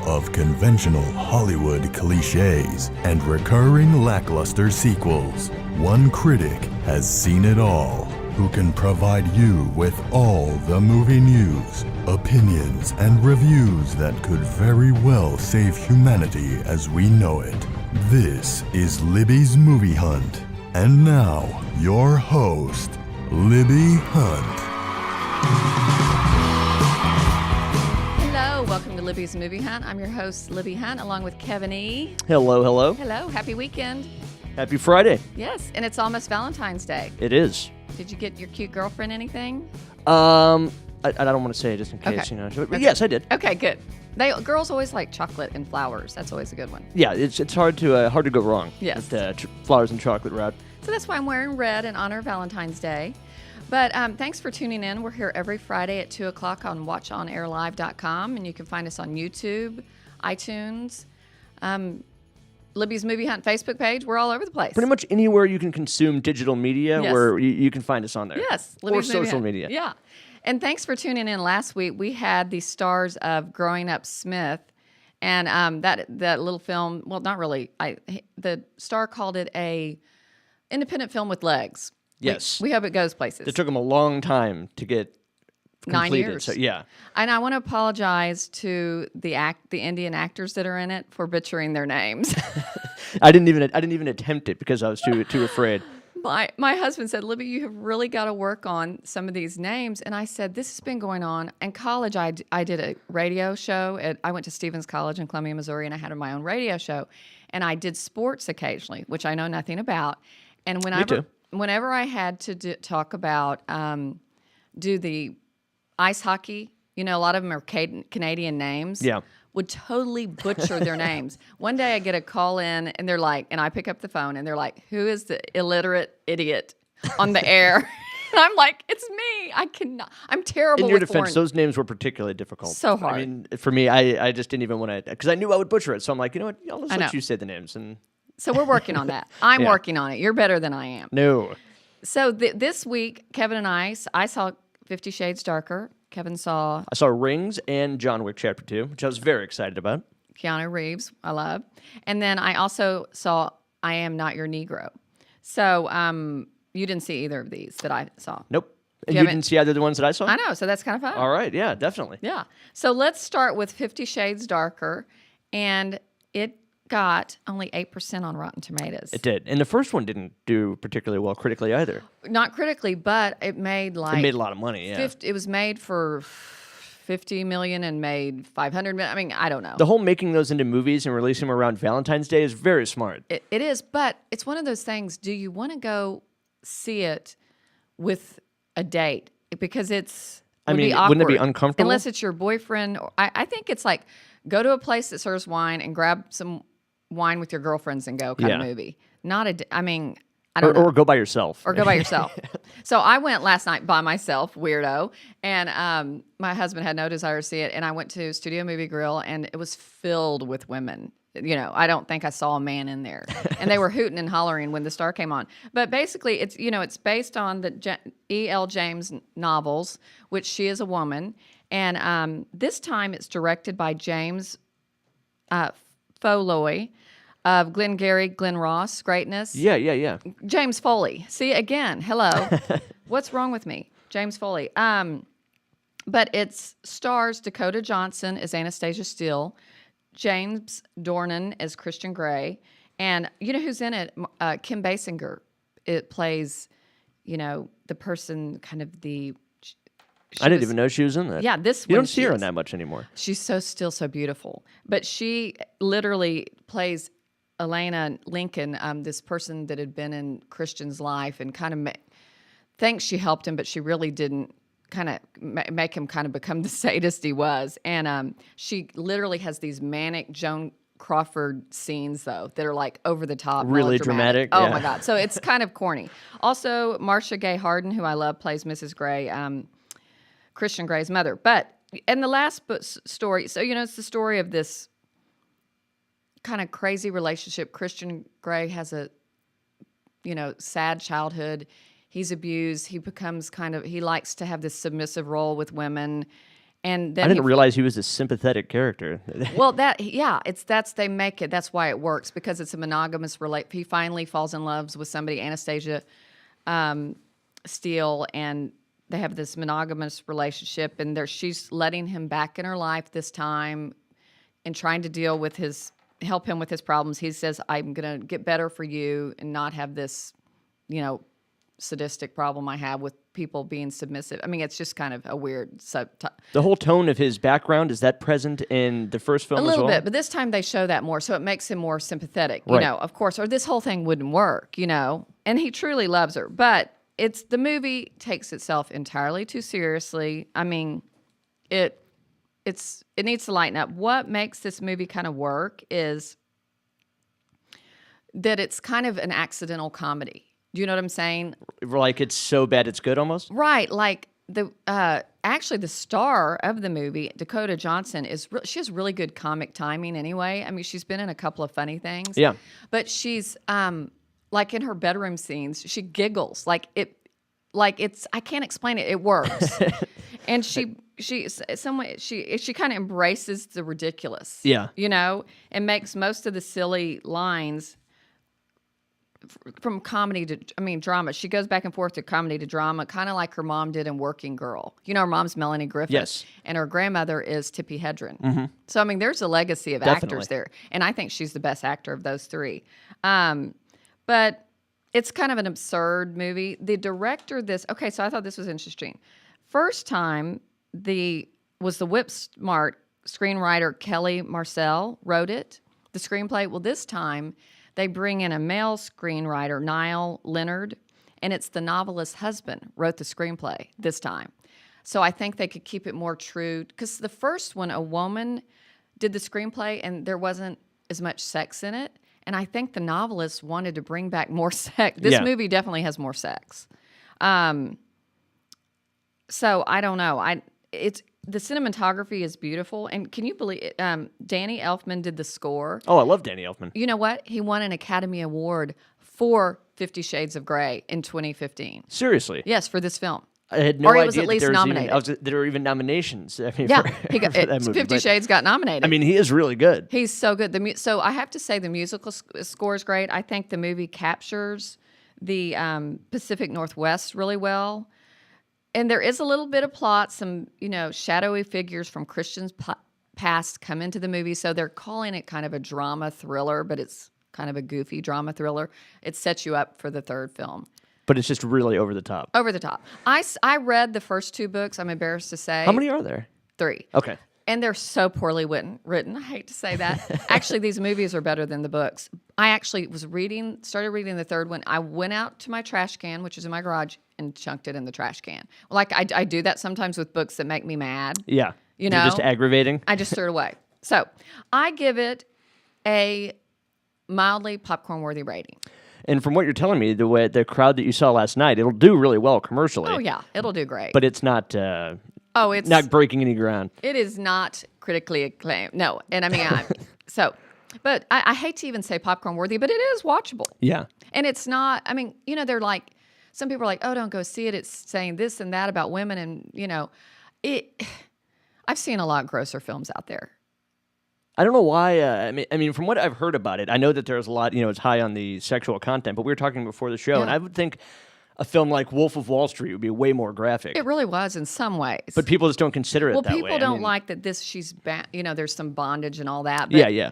of conventional Hollywood cliches and recurring lackluster sequels. One critic has seen it all, who can provide you with all the movie news, opinions, and reviews that could very well save humanity as we know it. This is Libby's Movie Hunt. And now, your host, Libby Hunt. Hello, welcome to Libby's Movie Hunt. I'm your host, Libby Hunt, along with Kevin E. Hello, hello. Hello, happy weekend. Happy Friday. Yes, and it's almost Valentine's Day. It is. Did you get your cute girlfriend anything? I don't want to say it just in case, Okay. you know. But Okay. yes, I did. Okay, good. Girls always like chocolate and flowers. That's always a good one. Yeah, it's hard to go wrong. Yes. With flowers and chocolate route. So that's why I'm wearing red in honor of Valentine's Day. But thanks for tuning in. We're here every Friday at 2 o'clock on watchonairlive.com, and you can find us on YouTube, iTunes, Libby's Movie Hunt Facebook page. We're all over the place. Pretty much anywhere you can consume digital media, Yes. where you can find us on there. Yes. Or Libby's Movie social Hunt. media. Yeah. And thanks for tuning in. Last week, we had the stars of Growing Up Smith. And that little film, well, not really. The star called it a independent film with legs. Yes. We hope it goes places. It took them a long time to get completed. 9 years. So, yeah. And I want to apologize to the Indian actors that are in it for butchering their names. I didn't even attempt it because I was too afraid. My husband said, Libby, you have really got to work on some of these names. And I said, this has been going on. In college, I did a radio show. I went to Stevens College in Columbia, Missouri, and I had my own radio show. And I did sports occasionally, which I know nothing about. And whenever I had to talk about, do the ice hockey, you know, a lot of them are Canadian names. Yeah. Would totally butcher their names. One day I get a call in and they're like, and I pick up the phone and they're like, who is the illiterate idiot on the air? And I'm like, it's me. I cannot. I'm terrible In your with defense, foreign. those names were particularly difficult. So hard. I mean, for me, I just didn't even want to, because I knew I would butcher it. So I'm like, you know what? I'll just I know. let you say the names. And So we're working on that. I'm Yeah. working on it. You're better than I am. no. So this week, Kevin and I saw 50 Shades Darker. Kevin saw I saw Rings and John Wick Chapter 2, which I was very excited about. Keanu Reeves, I love. And then I also saw I Am Not Your Negro. So you didn't see either of these that I saw. Nope. And You you haven't- didn't see either of the ones that I saw? I know, so that's kind of fun. All right. Yeah, definitely. Yeah. So let's start with 50 Shades Darker. And it got only 8% on Rotten Tomatoes. It did. And the first one didn't do particularly well critically either. Not critically, but it made like... It made a lot of money, yeah. It was made for 50 million and made 500 million. I mean, I don't know. The whole making those into movies and releasing them around Valentine's Day is very smart. It is, but it's one of those things. Do you want to go see it with a date? Because I mean, be awkward, wouldn't it be uncomfortable? Unless it's your boyfriend. I think it's like go to a place that serves wine and grab some wine with your girlfriends and go kind of Yeah. movie. Not a. I mean, I don't know. Or go by yourself. Or go by yourself. So I went last night by myself, weirdo, and my husband had no desire to see it. And I went to Studio Movie Grill, and it was filled with women. You know, I don't think I saw a man in there, and they were hooting and hollering when the star came on. But basically, it's based on the E.L. James novels, which she is a woman, and this time it's directed by James Foley of Glengarry Glen Ross Greatness. Yeah. James Foley. See, again, hello. What's wrong with me? James Foley. But it stars Dakota Johnson as Anastasia Steele, James Dornan as Christian Grey, and you know who's in it? Kim Basinger. It plays, the person, kind of the... I didn't even know she was in that. Yeah, this You one don't see she her is. in that much anymore. She's still so beautiful. But she literally plays Elena Lincoln, this person that had been in Christian's life and kind of thinks she helped him, but she really didn't kind of make him kind of become the sadist he was. And she literally has these manic Joan Crawford scenes, though, that are like over the top. Really melodramatic. dramatic. Oh, Yeah. my God. So it's kind of corny. Also, Marcia Gay Harden, who I love, plays Mrs. Gray, Christian Gray's mother. And the last story, so, it's the story of this kind of crazy relationship. Christian Grey has a, sad childhood. He's abused. He becomes he likes to have this submissive role with women. And then I didn't realize he was a sympathetic character. well, they make it. That's why it works, because it's a monogamous relate. He finally falls in love with somebody, Anastasia Steele, and they have this monogamous relationship. And she's letting him back in her life this time, and trying to help him with his problems. He says, "I'm gonna get better for you and not have this, sadistic problem I have with people being submissive." I mean, it's just kind of a weird The whole tone of his background, is that present in the first film a little as well? bit, but this time they show that more, so it makes him more sympathetic, Right. of course, or this whole thing wouldn't work, and he truly loves her. But the movie takes itself entirely too seriously. I mean, it needs to lighten up. What makes this movie kind of work is that it's kind of an accidental comedy. Do you know what I'm saying? Like it's so bad it's good almost? Right. Like actually the star of the movie, Dakota Johnson, she has really good comic timing anyway. I mean, she's been in a couple of funny things. Yeah. But she's like in her bedroom scenes, she giggles it's I can't explain it. It works. And she kind of embraces the ridiculous. Yeah. And makes most of the silly lines from comedy to, drama. She goes back and forth to comedy to drama, kind of like her mom did in Working Girl. Her mom's Melanie Griffith. Yes. And her grandmother is Tippi Hedren. Mm-hmm. So, there's a legacy of Definitely. actors there. And I think she's the best actor of those three. But it's kind of an absurd movie. The director okay, so I thought this was interesting. First time, was the whip smart screenwriter Kelly Marcel wrote it, the screenplay. Well, this time, they bring in a male screenwriter, Niall Leonard, and it's the novelist's husband wrote the screenplay this time. So I think they could keep it more true, because the first one, a woman did the screenplay, and there wasn't as much sex in it. And I think the novelist wanted to bring back more sex. This movie definitely has more sex. So I don't know. The cinematography is beautiful, and can you believe Danny Elfman did the score? Oh, I love Danny Elfman. You know what? He won an Academy Award for 50 Shades of Grey in 2015. Seriously? Yes, for this film. I had no Or he idea was at least nominated. there were even nominations. I mean, Yeah, for that movie. 50 But, Shades got nominated. I mean, he is really good. He's so good. So I have to say the musical score is great. I think the movie captures the Pacific Northwest really well. And there is a little bit of plot, some, shadowy figures from Christian's past come into the movie. So they're calling it kind of a drama thriller, but it's kind of a goofy drama thriller. It sets you up for the third film. But it's just really over the top. Over the top. I read the first two books, I'm embarrassed to say. How many are there? 3. Okay. And they're so poorly written. I hate to say that. Actually, these movies are better than the books. I actually started reading the third one. I went out to my trash can, which is in my garage, and chunked it in the trash can. Like, I do that sometimes with books that make me mad. Yeah. You know? You're just aggravating. I just threw it away. So, I give it a mildly popcorn-worthy rating. And from what you're telling me, the crowd that you saw last night, it'll do really well commercially. Oh, yeah. It'll do great. But it's not... it's not breaking any ground. It is not critically acclaimed. No. And I mean, but I hate to even say popcorn worthy, but it is watchable. Yeah. And it's not, they're like, some people are like, oh, don't go see it. It's saying this and that about women. And, I've seen a lot grosser films out there. I don't know why. I mean, from what I've heard about it, I know that there's a lot, it's high on the sexual content, but we were talking before the show, and I would think a film like Wolf of Wall Street would be way more graphic. It really was in some ways. But people just don't consider it that way. Well, people don't like that there's some bondage and all that. But yeah.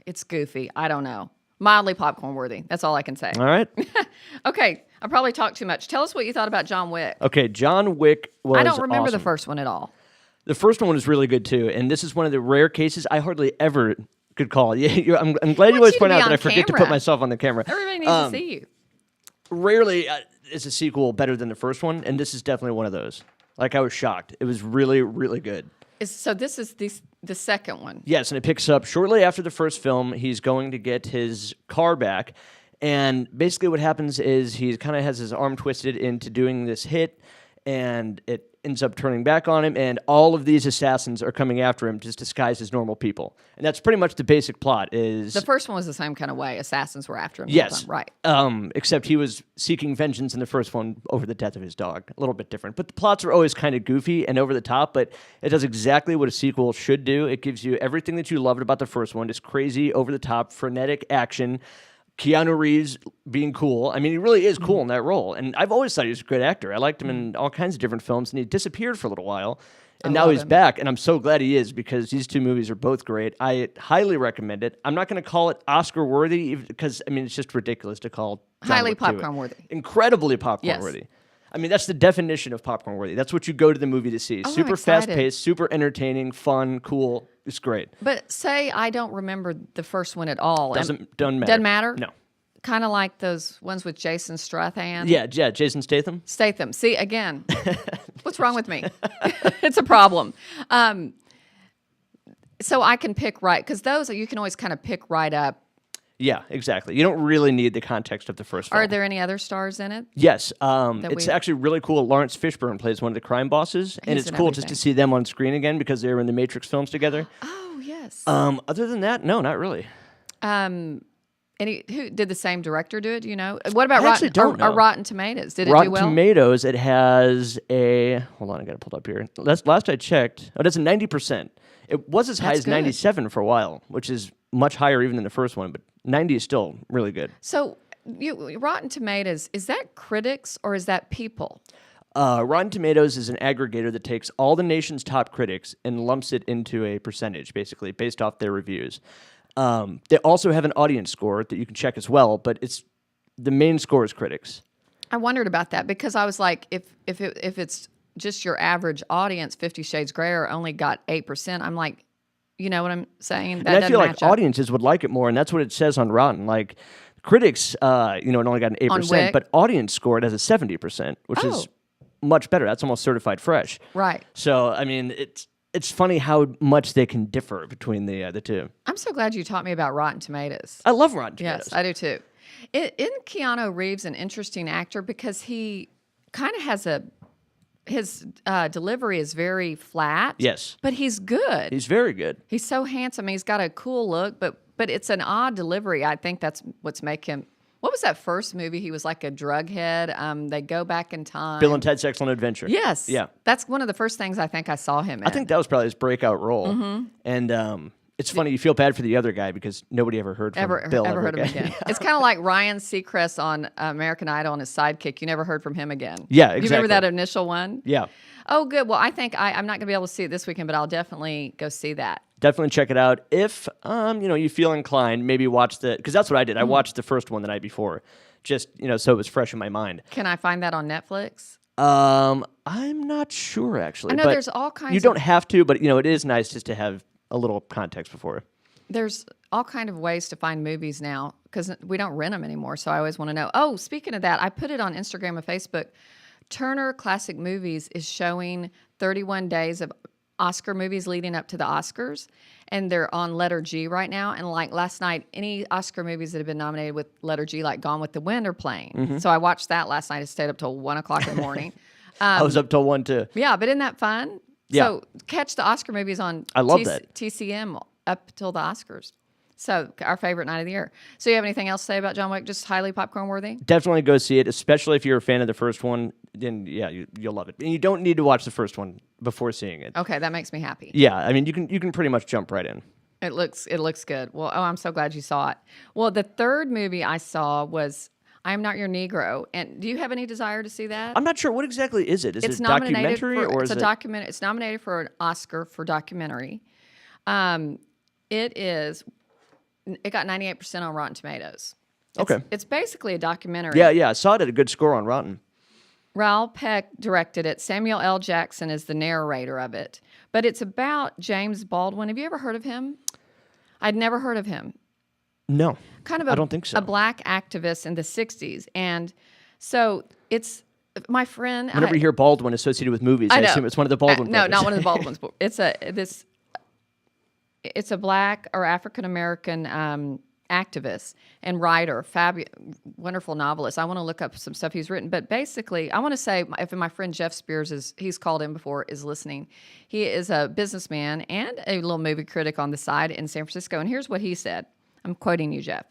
It's goofy. I don't know. Mildly popcorn worthy. That's all I can say. All right. Okay. I probably talked too much. Tell us what you thought about John Wick. Okay, John Wick was I don't remember awesome. the first one at all. The first one was really good, too, and this is one of the rare cases I hardly ever could call. Yeah, I'm glad you always point out that I forget to put myself on the camera. Everybody needs to see you. Rarely is a sequel better than the first one, and this is definitely one of those. Like, I was shocked. It was really, really good. So this is the second one. Yes, and it picks up shortly after the first film. He's going to get his car back, and basically what happens is he kind of has his arm twisted into doing this hit, and it ends up turning back on him, and all of these assassins are coming after him just disguised as normal people. And that's pretty much the basic plot. Is The first one was the same kind of way. Assassins were after him. The whole yes, time. Right. except he was seeking vengeance in the first one over the death of his dog. A little bit different, but the plots are always kind of goofy and over the top. But it does exactly what a sequel should do. It gives you everything that you loved about the first one: just crazy, over the top, frenetic action. Keanu Reeves being cool. I mean, he really is cool in that role. And I've always thought he was a great actor. I liked him in all kinds of different films, and he disappeared for a little while. And now he's back, and I'm so glad he is, because these two movies are both great. I highly recommend it. I'm not going to call it Oscar-worthy, because, I mean, it's just ridiculous to call John Highly Wick 2 it. popcorn-worthy. Incredibly popcorn-worthy. I mean, that's the definition of popcorn-worthy. That's what you go to the movie to see. Oh, I'm Super excited. fast-paced, super entertaining, fun, cool. It's great. But say I don't remember the first one at all. Doesn't matter. Doesn't matter? No. Kind of like those ones with Jason Statham. Yeah, Jason Statham. Statham. See, again, what's wrong with me? It's a problem. So I can pick right, because those you can always kind of pick right up. Yeah, exactly. You don't really need the context of the first film. Are there any other stars in it? Yes. It's we- actually really cool. Lawrence Fishburne plays one of the crime bosses, and He's it's in cool just to everything. see them on screen again because they were in the Matrix films together. Oh, yes. Other than that, no, not really. Who did the same director do it? Do you know? What about I actually Rotten, don't know. Rotten Tomatoes? Did it Rotten do well? Tomatoes, it has a... Hold on, I got it pulled up here. Last I checked, it's a 90%. It was as high That's as good. 97 for a while, which is much higher even than the first one, but 90 is still really good. So, Rotten Tomatoes, is that critics or is that people? Rotten Tomatoes is an aggregator that takes all the nation's top critics and lumps it into a percentage, basically, based off their reviews. They also have an audience score that you can check as well, but the main score is critics. I wondered about that because I was like, if it's just your average audience, 50 Shades Grayer only got 8%. I'm like, you know what I'm saying? That And I feel like match up. audiences would like it more, and that's what it says on Rotten. Like critics, it only got an 8%, Wick? but audience score it has a 70%, which is much better. That's almost certified fresh. Right. So I mean, it's funny how much they can differ between the two. I'm so glad you taught me about Rotten Tomatoes. I love Rotten Tomatoes. Yes, I do too. Isn't Keanu Reeves an interesting actor because he kind of has his delivery is very flat. Yes. But he's good. He's very good. He's so handsome. He's got a cool look, but it's an odd delivery. I think that's what's make him. What was that first movie? He was like a drug head. They go back in time. Bill and Ted's Excellent Adventure. Yes. Yeah. That's one of the first things I think I saw him in. I think that was probably his breakout role. Mm-hmm. And it's funny, you feel bad for the other guy because nobody ever heard from Bill ever heard of him again. again. It's kind of like Ryan Seacrest on American Idol and his sidekick. You never heard from him again. Yeah, Do you exactly. remember that initial one? Yeah. Oh, good. Well, I think I'm not going to be able to see it this weekend, but I'll definitely go see that. Definitely check it out. If you feel inclined, maybe watch because that's what I did. I watched the first one the night before, just so it was fresh in my mind. Can I find that on Netflix? I'm not sure actually. I know but there's all kinds You of- don't have to, but it is nice just to have a little context before. There's all kind of ways to find movies now because we don't rent them anymore. So I always want to know. Oh, speaking of that, I put it on Instagram and Facebook. Turner Classic Movies is showing 31 days of Oscar movies leading up to the Oscars, and they're on letter G right now. And like last night, any Oscar movies that have been nominated with letter G, like Gone with the Wind, are playing. Mm-hmm. So I watched that last night. I stayed up till 1 o'clock in the morning. I was up till 1 too. Yeah, but isn't that fun? Yeah. So catch the Oscar movies on I love that. TCM up till the Oscars. So our favorite night of the year. So you have anything else to say about John Wick? Just highly popcorn worthy? Definitely go see it, especially if you're a fan of the first one. Then yeah, you'll love it. And you don't need to watch the first one before seeing it. Okay, that makes me happy. Yeah, I mean you can pretty much jump right in. It looks good. Well, I'm so glad you saw it. Well, the third movie I saw was I Am Not Your Negro. And do you have any desire to see that? I'm not sure what exactly is it. Is It's it a nominated documentary for, or it's is a it document. It's nominated for an Oscar for documentary. It got 98% on Rotten Tomatoes. Okay. It's basically a documentary. Yeah, I saw it at a good score on Rotten. Raoul Peck directed it. Samuel L. Jackson is the narrator of it. But it's about James Baldwin. Have you ever heard of him? I'd never heard of him. No. Kind of I don't think so. a black activist in the 60s. And so it's my friend. Whenever you hear Baldwin associated with movies, I know. assume it's one of the Baldwin No, brothers. not one of the Baldwins. It's a black or African American activist and writer, wonderful novelist. I want to look up some stuff he's written. But basically, I want to say, if my friend Jeff Spears, he's called in before, is listening. He is a businessman and a little movie critic on the side in San Francisco. And here's what he said. I'm quoting you, Jeff.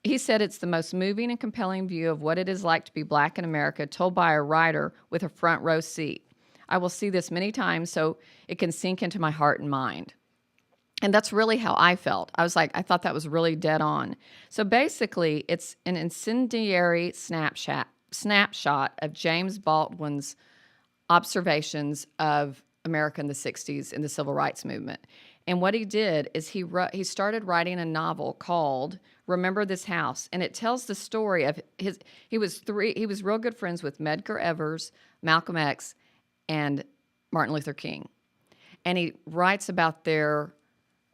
He said, "It's the most moving and compelling view of what it is like to be black in America, told by a writer with a front row seat. I will see this many times so it can sink into my heart and mind." And that's really how I felt. I thought that was really dead on. So basically, it's an incendiary snapshot of James Baldwin's observations of America in the 60s in the Civil Rights Movement. And what he did is he started writing a novel called Remember This House, and it tells the story of he was real good friends with Medgar Evers, Malcolm X, and Martin Luther King. And he writes about their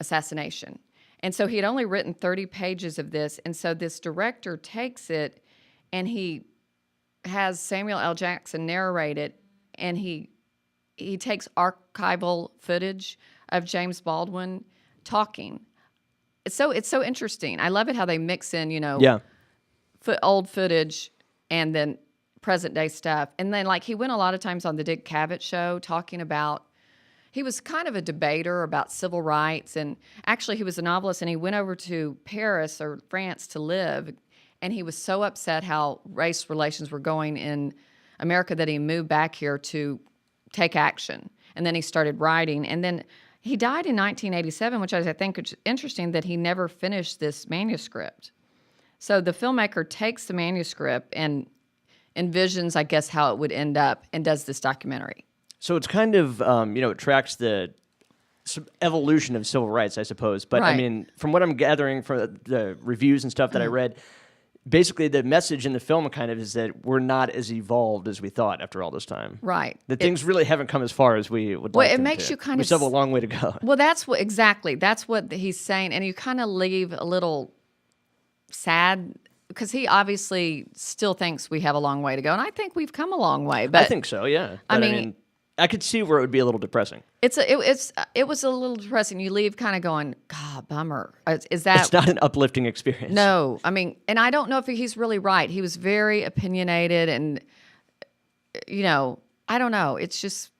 assassination. And so he had only written 30 pages of this, and so this director takes it and he has Samuel L. Jackson narrate it, and he takes archival footage of James Baldwin talking. It's so interesting. I love it how they mix in, old footage and then present day stuff. And then he went a lot of times on the Dick Cavett show talking about, he was kind of a debater about civil rights, and actually he was a novelist, and he went over to Paris or France to live, and he was so upset how race relations were going in America that he moved back here to take action. And then he started writing, and then he died in 1987, which I think is interesting that he never finished this manuscript. So the filmmaker takes the manuscript and envisions, I guess, how it would end up and does this documentary. So it's kind of, it tracks the evolution of civil rights, I suppose. But, Right. I mean, from what I'm gathering from the reviews and stuff that I read, basically the message in the film kind of is that we're not as evolved as we thought after all this time. Right. That things really haven't come as far as we would Well, like it them makes to. you kind We of still have a long way to go. Well, that's what he's saying, and you kind of leave a little sad because he obviously still thinks we have a long way to go, and I think we've come a long way. But I think so, yeah. But, I mean, I could see where it would be a little depressing. it was a little depressing. You leave kind of going, God, bummer. Is that? It's not an uplifting experience. No, I mean, and I don't know if he's really right. He was very opinionated, and I don't know. It's just,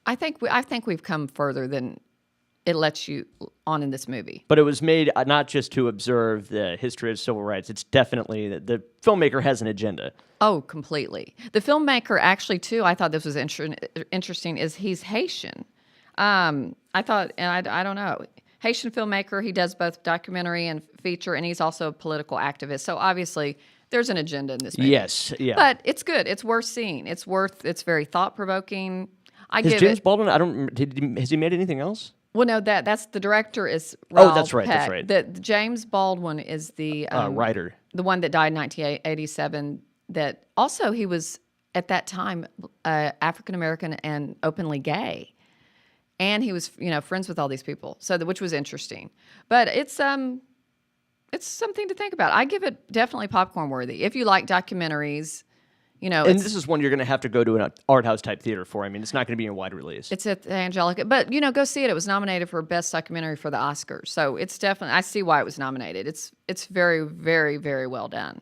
I think we've come further than it lets you on in this movie. But it was made not just to observe the history of civil rights. It's definitely the filmmaker has an agenda. Oh, completely. The filmmaker actually, too, I thought this was interesting, is he's Haitian. I thought, and I don't know, Haitian filmmaker, he does both documentary and feature, and he's also a political activist. So obviously, there's an agenda in this movie. Yes, yeah. But it's good. It's worth seeing. It's very thought-provoking. James Baldwin, has he made anything else? Well, no, that's the director is Raoul that's right, that's Peck. right. The James Baldwin is the Writer. the one that died in 1987. That also he was at that time African American and openly gay, and he was friends with all these people. So which was interesting, but it's something to think about. I give it definitely popcorn worthy if you like documentaries. And this is one you're going to have to go to an art house type theater for. I mean, it's not going to be a wide release. It's at the Angelica, but go see it. It was nominated for Best Documentary for the Oscars, so it's definitely. I see why it was nominated. It's very, very, very well done.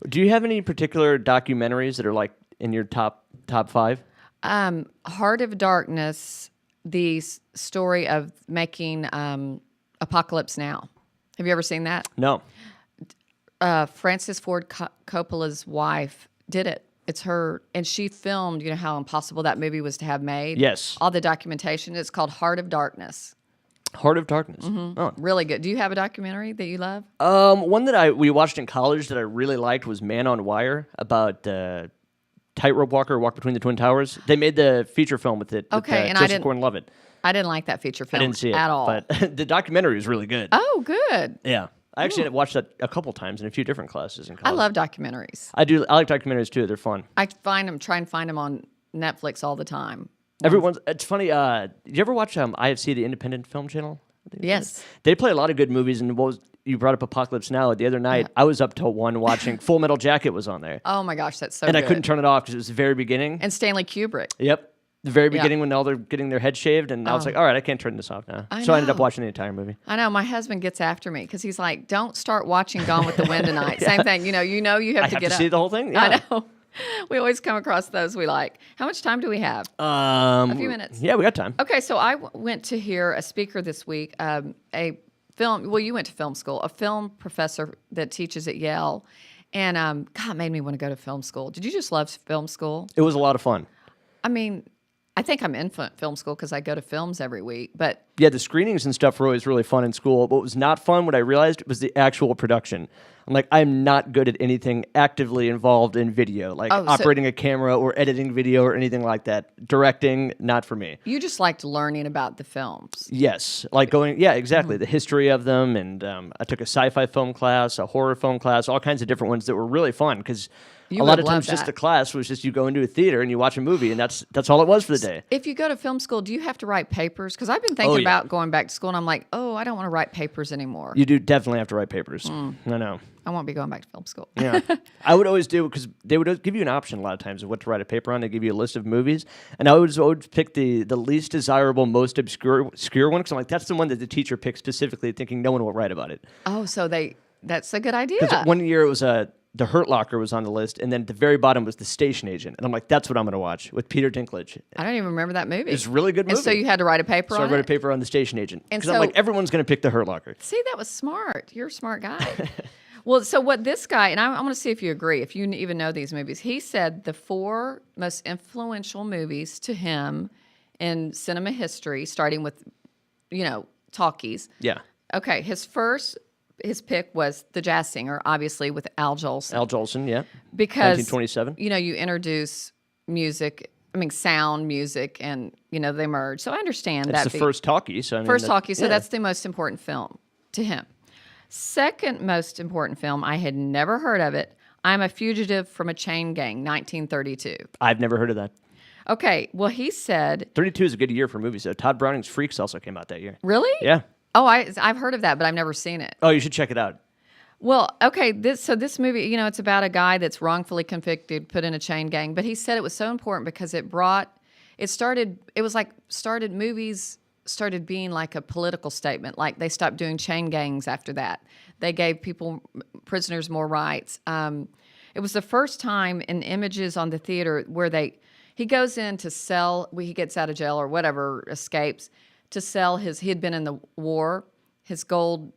Do you have any particular documentaries that are in your top 5? Heart of Darkness, the story of making Apocalypse Now. Have you ever seen that? No. Francis Ford Coppola's wife did it. It's her, and she filmed, how impossible that movie was to have made. Yes. All the documentation. It's called Heart of Darkness. Heart of Darkness. Mm-hmm. Oh. Really good. Do you have a documentary that you love? One that we watched in college that I really liked was Man on Wire, about tightrope walker walk between the Twin Towers. They made the feature film with it. Okay, and Joseph Gordon-Levitt. I didn't like that feature film I didn't see it at all. but the documentary was really good. Oh, good. Yeah. I actually watched that a couple times in a few different classes in college. I love documentaries. I do. I like documentaries too. They're fun. I try and find them on Netflix all the time. It's funny. Did you ever watch IFC, the Independent Film Channel? Yes. They play a lot of good movies, and you brought up Apocalypse Now the other night. I was up till 1 watching Full Metal Jacket was on there. Oh my gosh, that's so and good. I couldn't turn it off because it was the very beginning. And Stanley Kubrick. Yep. The very Yeah. beginning when all they're getting their head shaved, and I was like, all right, I can't turn this off now. I So I ended up know. watching the entire movie. I know my husband gets after me because he's like, "Don't start watching Gone with the Wind tonight." Same thing, you have I to have get to up. see the whole thing. Yeah. I know. We always come across those we like. How much time do we have? A few minutes. Yeah, we got time. Okay, so I went to hear a speaker this week, a film. Well, you went to film school, a film professor that teaches at Yale, and God, it made me want to go to film school. Did you just love film school? It was a lot of fun. I mean, I think I'm in film school because I go to films every week, but Yeah, the screenings and stuff were always really fun in school. What was not fun, what I realized, was the actual production. I'm like, I'm not good at anything actively involved in video, like Oh, so- operating a camera or editing video or anything like that. Directing, not for me. you just liked learning about the films. Yes, like exactly. The history of them, and I took a sci-fi film class, a horror film class, all kinds of different ones that were really fun because You a lot would of love times just that. the class was just you go into a theater and you watch a movie, and that's all it was for the day. If you go to film school, do you have to write papers? Because I've been thinking yeah. about going back to school, and I'm like, oh, I don't want to write papers anymore. You do definitely have to write papers. I know. I won't be going back to film school. Yeah, I would always do because they would give you an option a lot of times of what to write a paper on. They give you a list of movies, and I would always pick the least desirable, most obscure one because I'm like, that's the one that the teacher picked specifically, thinking no one will write about it. Oh, so that's a good idea. Because one year it was the Hurt Locker was on the list, and then at the very bottom was The Station Agent, and I'm like, that's what I'm going to watch with Peter Dinklage. I don't even remember that movie. It's a really good And so movie. you had to write a paper So I on wrote a it? paper on The Station Agent And because I'm so- like, everyone's going to pick the Hurt Locker. See, that was smart. You're a smart guy. Well, so what this guy, and I want to see if you agree, if you even know these movies, he said the 4 most influential movies to him in cinema history, starting with, talkies. Yeah, Okay, his pick was The Jazz Singer, obviously with Al Jolson. Al Jolson, yeah, Because 1927. you introduce sound music, and they merge. So I understand It's that. the first talkie. So I mean, First that- talkie, so yeah. that's the most important film to him. Second most important film, I had never heard of it. I'm a Fugitive from a Chain Gang, 1932. I've never heard of that. Okay, well, he said, 32 is a good year for movies, though. Todd Browning's Freaks also came out that year. really? Yeah. Oh, I've heard of that, but I've never seen it. Oh, you should check it out. Well, okay, this movie, it's about a guy that's wrongfully convicted, put in a chain gang, but he said it was so important because movies started being like a political statement. Like they stopped doing chain gangs after that. They gave prisoners more rights. It was the first time in images on the theater where he goes in to sell, he gets out of jail or whatever, escapes, to sell he had been in the war, his gold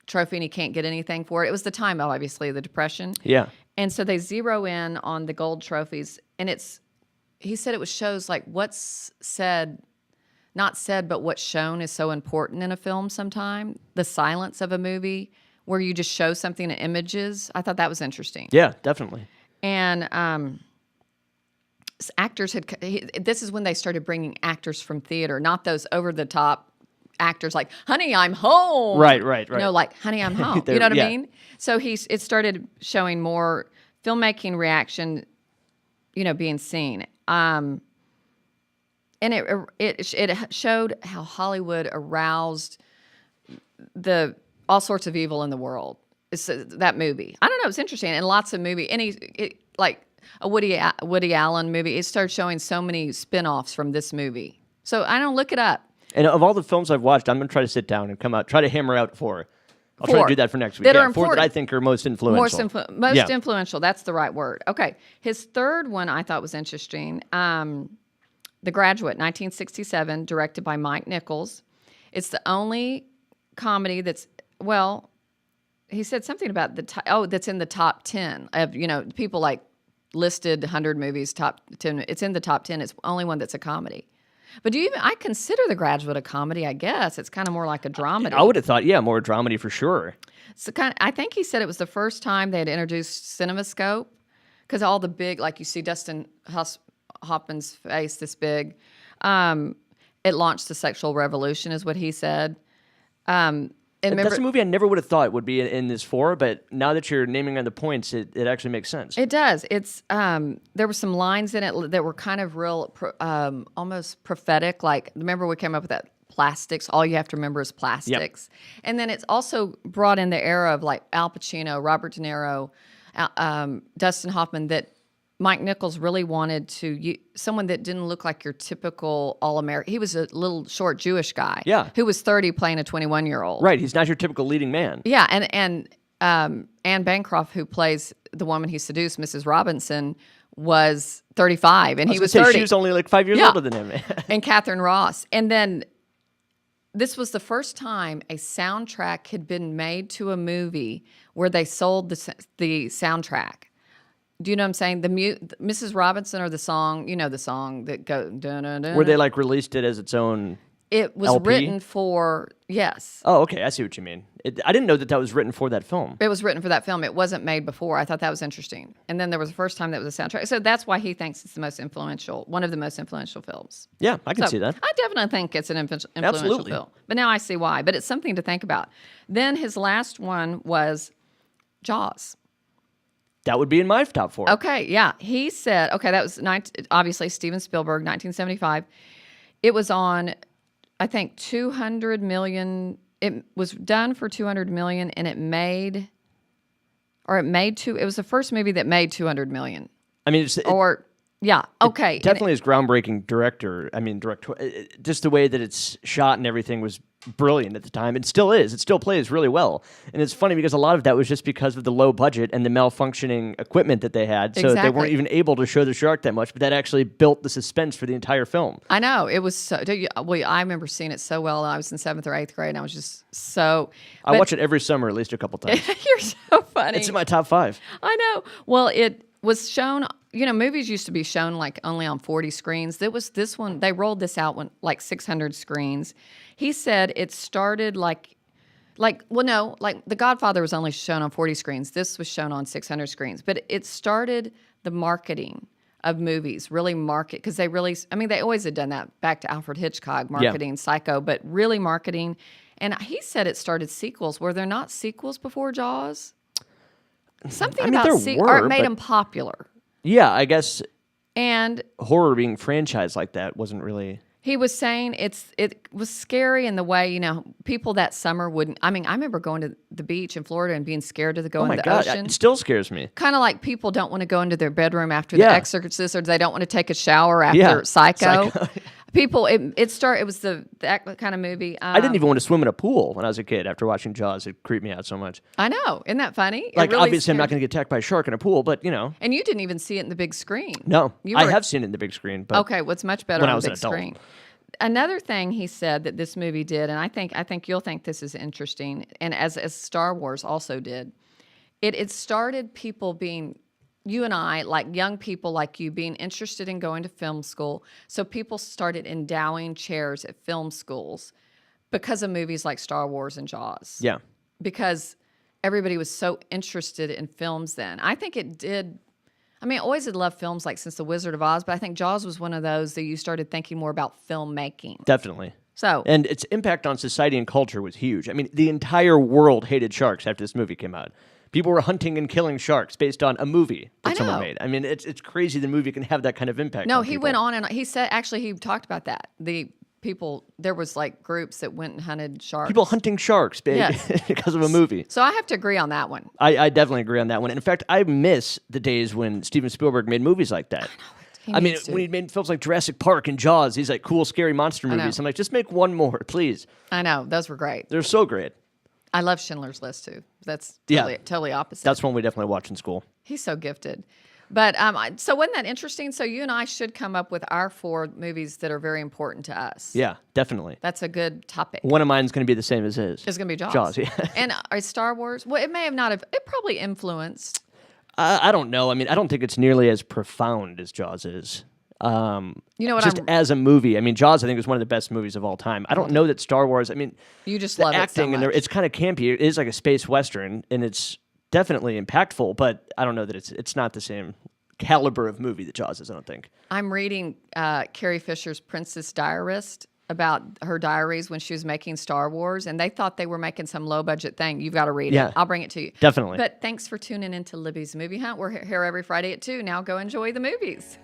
trophy, and he can't get anything for it. It was the time, obviously, of the Depression. Yeah. And so they zero in on the gold trophies, and he said it shows like what's said, not said, but what's shown is so important in a film sometimes. The silence of a movie where you just show something in images. I thought that was interesting. Yeah, definitely. And actors this is when they started bringing actors from theater, not those over-the-top actors like, honey, I'm home. Right. Like, honey, I'm home. You know what I mean? So it started showing more filmmaking reaction, being seen. And it showed how Hollywood aroused all sorts of evil in the world. It's that movie. I don't know. It's interesting. And lots of movies. Like a Woody Allen movie. It started showing so many spin-offs from this movie. So I don't look it up. And of all the films I've watched, I'm going to try to sit down and try to hammer out 4. I'll try to do that for next week. That are 4 that important. I think are most influential. Most influential. That's the right word. Okay. His third one I thought was interesting. The Graduate, 1967, directed by Mike Nichols. It's the only comedy that's, he said something about that's in the top 10 of, people like listed 100 movies, top 10. It's in the top 10. It's the only one that's a comedy. But I consider The Graduate a comedy, I guess. It's kind of more like a dramedy. I would have thought, more dramedy for sure. So I think he said it was the first time they had introduced CinemaScope, because all the big, like you see Dustin Hoffman's face this big. It launched the sexual revolution, is what he said. And That's a movie I never would have thought would be in this 4, but now that you're naming on the points, it actually makes sense. It does. It's there were some lines in it that were kind of real, almost prophetic. Like, remember we came up with that plastics. All you have to remember is plastics. Yep. And then it's also brought in the era of like Al Pacino, Robert De Niro, Dustin Hoffman, that Mike Nichols really wanted someone that didn't look like your typical all-American. He was a little short Jewish guy, Yeah. who was 30 playing a 21-year-old. Right. He's not your typical leading man. Yeah, and Anne Bancroft, who plays the woman he seduced, Mrs. Robinson, was 35, and he was 30. She was only like 5 years older than him. And Catherine Ross. And then this was the first time a soundtrack had been made to a movie where they sold the soundtrack. Do you know what I'm saying? Mrs. Robinson, or the song, the song that goes... Where they like released it as its own It was LP? written for... Yes. Oh, okay. I see what you mean. I didn't know that was written for that film. It was written for that film. It wasn't made before. I thought that was interesting. And then there was the first time that was a soundtrack. So that's why he thinks it's one of the most influential films. Yeah, I can see that. I definitely think it's an influential Absolutely. film. But now I see why. But it's something to think about. Then his last one was Jaws. That would be in my top 4. Okay, yeah. He said, that was obviously Steven Spielberg, 1975. It was on, I think, 200 million. It was done for 200 million, and it was the first movie that made 200 million. I mean, okay. Definitely his groundbreaking director. I mean, just the way that it's shot and everything was brilliant at the time. It still is. It still plays really well. And it's funny because a lot of that was just because of the low budget and the malfunctioning equipment that they had. So they weren't even able to show the shark that much, but that actually built the suspense for the entire film. I know. It was so... I remember seeing it so well. I was in 7th or 8th grade, and I was just so... I watch it every summer at least a couple times. You're so funny. It's in my top 5. I know. Well, it was shown... movies used to be shown like only on 40 screens. This one, they rolled this out when like 600 screens. He said it started The Godfather was only shown on 40 screens. This was shown on 600 screens. But it started the marketing of movies, really market, because they always had done that back to Alfred Hitchcock, marketing, Psycho, but really marketing. And he said it started sequels. Were there not sequels before Jaws? Something about sequels, or it made them popular. Yeah, I guess. And horror being franchised like that wasn't really... He was saying it was scary in the way, people that summer wouldn't... I remember going to the beach in Florida and being scared to go into the ocean. It still scares me. Kind of like people don't want to go into their bedroom after The Exorcist, or they don't want to take a shower after Psycho. People, it was that kind of movie. I didn't even want to swim in a pool when I was a kid after watching Jaws. It creeped me out so much. I know. Isn't that funny? Obviously, I'm not going to get attacked by a shark in a pool, but, And you didn't even see it in the big screen. No, I have seen it in the big screen. But okay, what's much better on the big screen. Another thing he said that this movie did, and I think you'll think this is interesting, and as Star Wars also did, it started people being... You and I, like young people like you, being interested in going to film school. So people started endowing chairs at film schools because of movies like Star Wars and Jaws. Yeah. Because everybody was so interested in films then. I think it did. I always had loved films like since The Wizard of Oz, but I think Jaws was one of those that you started thinking more about filmmaking. Definitely. So, and its impact on society and culture was huge. The entire world hated sharks after this movie came out. People were hunting and killing sharks based on a movie that someone made. It's crazy the movie can have that kind of impact. No, he went on and he said, actually, he talked about that. There was like groups that went and hunted sharks. People hunting sharks, baby, yes. because of a movie. So I have to agree on that one. I definitely agree on that one. In fact, I miss the days when Steven Spielberg made movies like that. When he made films like Jurassic Park and Jaws, these like cool, scary monster movies. I'm like, just make one more, please. I know. Those were great. They're so great. I love Schindler's List, too. That's totally opposite. That's one we definitely watch in school. He's so gifted. But so wasn't that interesting? So you and I should come up with our 4 movies that are very important to us. Yeah, definitely. That's a good topic. One of mine is going to be the same as his. It's going to be Jaws. Jaws, yeah. And Star Wars, well, it may have not have, it probably influenced. I don't know. I don't think it's nearly as profound as Jaws is. You know what? Just as a movie, Jaws, I think is one of the best movies of all time. I don't know that Star Wars. You just the love acting it so much. and it's kind of campy. It is like a space western, and it's definitely impactful. But I don't know that it's not the same caliber of movie that Jaws is. I don't think. I'm reading Carrie Fisher's Princess Diarist about her diaries when she was making Star Wars, and they thought they were making some low budget thing. You've got to read it. I'll bring it to you. Definitely. But thanks for tuning into Libby's Movie Hunt. We're here every Friday at 2. Now go enjoy the movies.